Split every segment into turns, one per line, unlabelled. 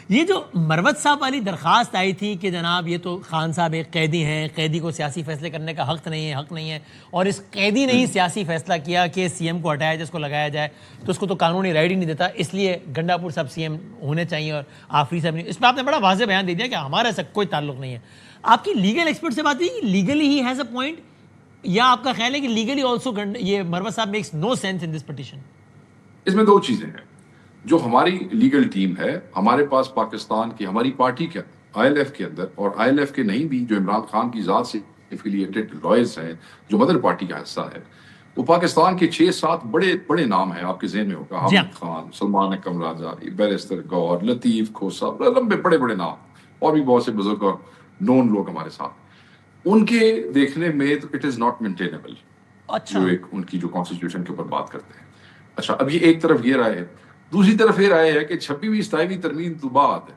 یہ جو مروت صاحب والی درخواست آئی تھی کہ جناب یہ تو خان صاحب ایک قیدی ہیں، قیدی کو سیاسی فیصلے کرنے کا حق نہیں ہے اور اس قیدی نے ہی سیاسی فیصلہ کیا کہ سی ایم کو ہٹایا جائے، اس کو لگایا جائے، تو اس کو تو قانونی رائٹ ہی نہیں دیتا، اس لیے گنڈاپور صاحب سی ایم ہونے چاہیے اور آفریدی صاحب نہیں. اس پہ آپ نے بڑا واضح بیان دے دیا کہ ہمارے سے کوئی تعلق نہیں ہے. آپ کی لیگل ایکسپرٹ سے بات ہوئی کہ legally he has a point, یا آپ کا خیال ہے کہ لیگلی آلسو یہ مروت صاحب میکس نو سینس ان دس پٹیشن؟
اس میں دو چیزیں ہیں. جو ہماری لیگل ٹیم ہے، ہمارے پاس پاکستان کی ہماری پارٹی کے آئی ایل ایف کے اندر، اور آئی ایل ایف کے نہیں بھی جو عمران خان کی ذات سے ایفیلیٹڈ لائرز ہیں جو مدر پارٹی کا حصہ ہے، وہ پاکستان کے 6-7 بڑے بڑے نام ہیں. آپ کے ذہن میں ہوگا حامد خان، سلمان اکرم راجہ، بیرسٹر گور، لطیف کھوسا، لمبے بڑے بڑے نام، اور بھی بہت سے بزرگ اور نون لوگ ہمارے ساتھ. ان کے دیکھنے میں تو اٹ از ناٹ مینٹینیبل جو ایک ان کی جو کانسٹیٹیوشن کے اوپر بات کرتے ہیں. اچھا، اب یہ ایک طرف یہ رائے ہے. دوسری طرف یہ رائے ہے کہ 26ویں 27ویں ترمیم تو بعد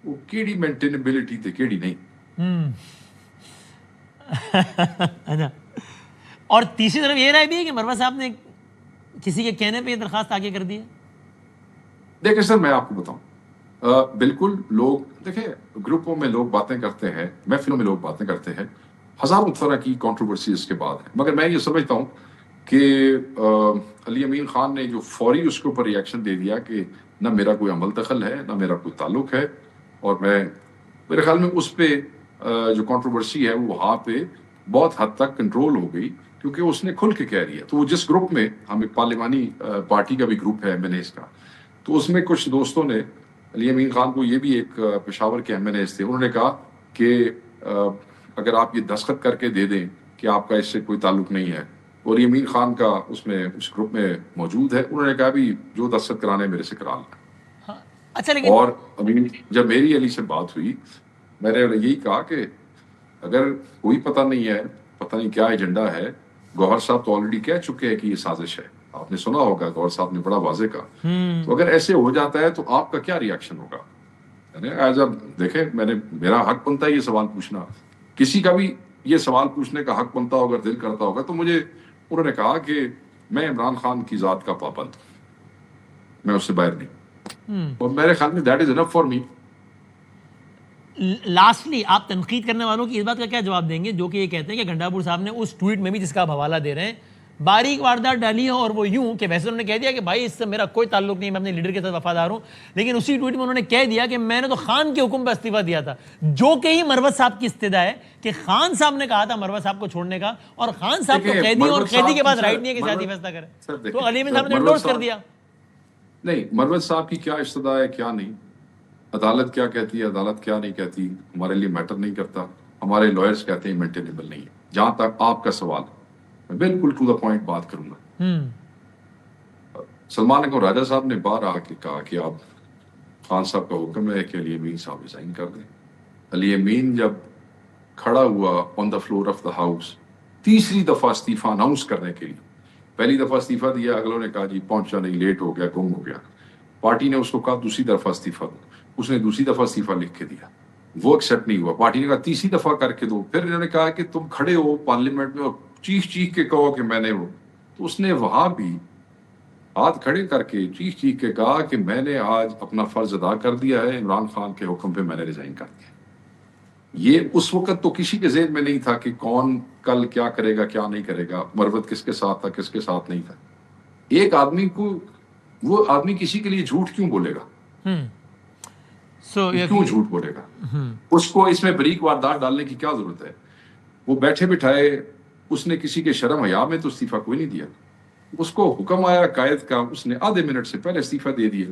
وہ کیڑی مینٹینیبلٹی تھی کیڑی نہیں.
اور تیسری طرف یہ رائے بھی ہے کہ مروت صاحب نے کسی کے کہنے پہ یہ درخواست آگے کر دی ہے.
دیکھیں سر، میں آپ کو بتاؤں، بالکل لوگ دیکھیں گروپوں میں لوگ باتیں کرتے ہیں، محفلوں میں لوگ باتیں کرتے ہیں، ہزاروں طرح کی کنٹروورسی اس کے بعد ہے. مگر میں یہ سمجھتا ہوں کہ علی امین خان نے جو فوری اس کے اوپر ریئیکشن دے دیا کہ نہ میرا کوئی عمل دخل ہے، نہ میرا کوئی تعلق ہے، اور میرے خیال میں اس پہ جو کنٹروورسی ہے وہ وہاں پہ بہت حد تک کنٹرول ہو گئی، کیونکہ اس نے کھل کے کہہ دیا. تو وہ جس گروپ میں، ہم ایک پارلیمانی پارٹی کا بھی گروپ ہے ایم این ایز کا، تو اس میں کچھ دوستوں نے علی امین خان کو، یہ بھی ایک پشاور کے ایم این ایز تھے، انہوں نے کہا کہ اگر آپ یہ دستخط کر کے دے دیں کہ آپ کا اس سے کوئی تعلق نہیں ہے، اور امین خان کا اس گروپ میں موجود ہے، انہوں نے کہا بھی جو دستخط کرانے میرے سے کرا لیں.
اچھا، لیکن
اور جب میری علی سے بات ہوئی، میں نے یہی کہا کہ اگر کوئی پتہ نہیں ہے، پتہ نہیں کیا ایجنڈا ہے، گوہر صاحب تو آلریڈی کہہ چکے ہیں کہ یہ سازش ہے. آپ نے سنا ہوگا، گوہر صاحب نے بڑا واضح کہا. تو اگر ایسے ہو جاتا ہے تو آپ کا کیا ریئیکشن ہوگا؟ دیکھیں، میرا حق بنتا ہے یہ سوال پوچھنا، کسی کا بھی یہ سوال پوچھنے کا حق بنتا ہوگا، دل کرتا ہوگا. تو مجھے انہوں نے کہا کہ میں عمران خان کی ذات کا پابند ہوں، میں اس سے باہر نہیں. اور میرے خیال میں that is enough for me.
Lastly آپ تنقید کرنے والوں کی اس بات کا کیا جواب دیں گے جو کہ یہ کہتے ہیں کہ گنڈاپور صاحب نے اس ٹویٹ میں بھی، جس کا آپ حوالہ دے رہے ہیں، باریک واردات ڈالی ہے، اور وہ یوں کہ ویسے انہوں نے کہہ دیا کہ بھائی اس سے میرا کوئی تعلق نہیں، میں اپنے لیڈر کے ساتھ وفادار ہوں، لیکن اسی ٹویٹ میں انہوں نے کہہ دیا کہ میں نے تو خان کے حکم پہ استعفیٰ دیا تھا، جو کہ ہی مروت صاحب کی استدعا ہے کہ خان صاحب نے کہا تھا مروت صاحب کو چھوڑنے کا، اور خان صاحب کو قیدی، اور قیدی کے بعد رائٹ نہیں ہے کہ سیاسی فیصلہ کرے، تو علی امین صاحب نے انڈورس کر دیا.
نہیں، مروت صاحب کی کیا استدعا ہے کیا نہیں، عدالت کیا کہتی ہے، عدالت کیا نہیں کہتی، ہمارے لیے میٹر نہیں کرتا. ہمارے لائرز کہتے ہیں مینٹینیبل نہیں ہے. جہاں تک آپ کا سوال ہے، میں بالکل ٹو دا پوائنٹ بات کروں گا. سلمان اکرم راجہ صاحب نے باہر آ کے کہا کہ آپ خان صاحب کا حکم ہے کہ علی امین صاحب ریزائن کر دیں. علی امین جب کھڑا ہوا on the floor of the house تیسری دفعہ استعفیٰ اناؤنس کرنے کے لیے، پہلی دفعہ استعفیٰ دیا، اگلوں نے کہا جی پہنچا نہیں، لیٹ ہو گیا، گم ہو گیا. پارٹی نے اس کو کہا دوسری دفعہ استعفیٰ دو، اس نے دوسری دفعہ استعفیٰ لکھ کے دیا، وہ ایکسیپٹ نہیں ہوا. پارٹی نے کہا تیسری دفعہ کر کے دو، پھر انہوں نے کہا کہ تم کھڑے ہو پارلیمنٹ میں اور چیخ چیخ کے کہو کہ میں نے وہ، تو اس نے وہاں بھی ہاتھ کھڑے کر کے چیخ چیخ کے کہا کہ میں نے آج اپنا فرض ادا کر دیا ہے، عمران خان کے حکم پہ میں نے ریزائن کر دیا. یہ اس وقت تو کسی کے ذہن میں نہیں تھا کہ کون کل کیا کرے گا کیا نہیں کرے گا، مروت کس کے ساتھ تھا کس کے ساتھ نہیں تھا. ایک آدمی کو، وہ آدمی کسی کے لیے جھوٹ کیوں بولے گا؟ کیوں جھوٹ بولے گا؟ اس کو اس میں بریک واردات ڈالنے کی کیا ضرورت ہے؟ وہ بیٹھے بٹھائے، اس نے کسی کے شرم حیا میں تو استعفیٰ کوئی نہیں دیا. اس کو حکم آیا قائد کا، اس نے آدھے منٹ سے پہلے استعفیٰ دے دیا.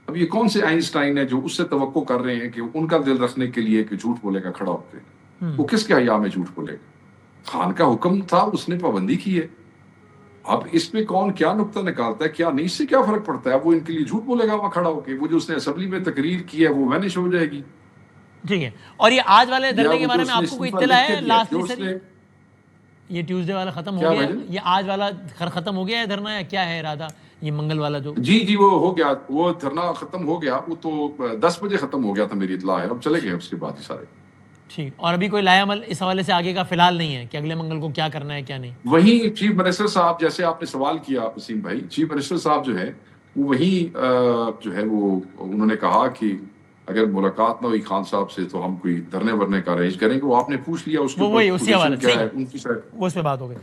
اب یہ کون سے آئنسٹائن ہے جو اس سے توقع کر رہے ہیں کہ ان کا دل رکھنے کے لیے کہ جھوٹ بولے گا کھڑا ہو کے؟ وہ کس کے حیا میں جھوٹ بولے گا؟ خان کا حکم تھا، اس نے پابندی کی ہے. اب اس میں کون کیا نقطہ نکالتا ہے کیا نہیں، اس سے کیا فرق پڑتا ہے؟ اب وہ ان کے لیے جھوٹ بولے گا وہاں کھڑا ہو کے، وہ جو اس نے اسمبلی میں تقریر کی ہے وہ وینش ہو جائے گی.
ٹھیک ہے. اور یہ آج والے دھرنے کے بارے میں آپ کو کوئی اطلاع ہے؟ لاسٹلی سر، یہ ٹیوزڈے والا ختم ہو گیا، یہ آج والا ختم ہو گیا ہے دھرنا، یا کیا ہے ارادہ یہ منگل والا جو؟
جی وہ ہو گیا، وہ دھرنا ختم ہو گیا، وہ تو 10 بجے ختم ہو گیا تھا میری اطلاع ہے. اب چلے گئے اس کے بعد ہی سارے.
ٹھیک. اور ابھی کوئی لائے عمل اس حوالے سے آگے کا فی الحال نہیں ہے کہ اگلے منگل کو کیا کرنا ہے کیا نہیں؟
وہی چیف منسٹر صاحب، جیسے آپ نے سوال کیا وسیم بھائی، چیف منسٹر صاحب جو ہے وہی جو ہے وہ انہوں نے کہا کہ اگر ملاقات نہ ہوئی خان صاحب سے تو ہم کوئی دھرنے ورنے کا ارینج کریں گے. وہ آپ نے پوچھ لیا اس کے
وہی اسی حوالے
کیا ہے
سے
ان کی سائڈ.
وہ اس پہ بات ہو گئی.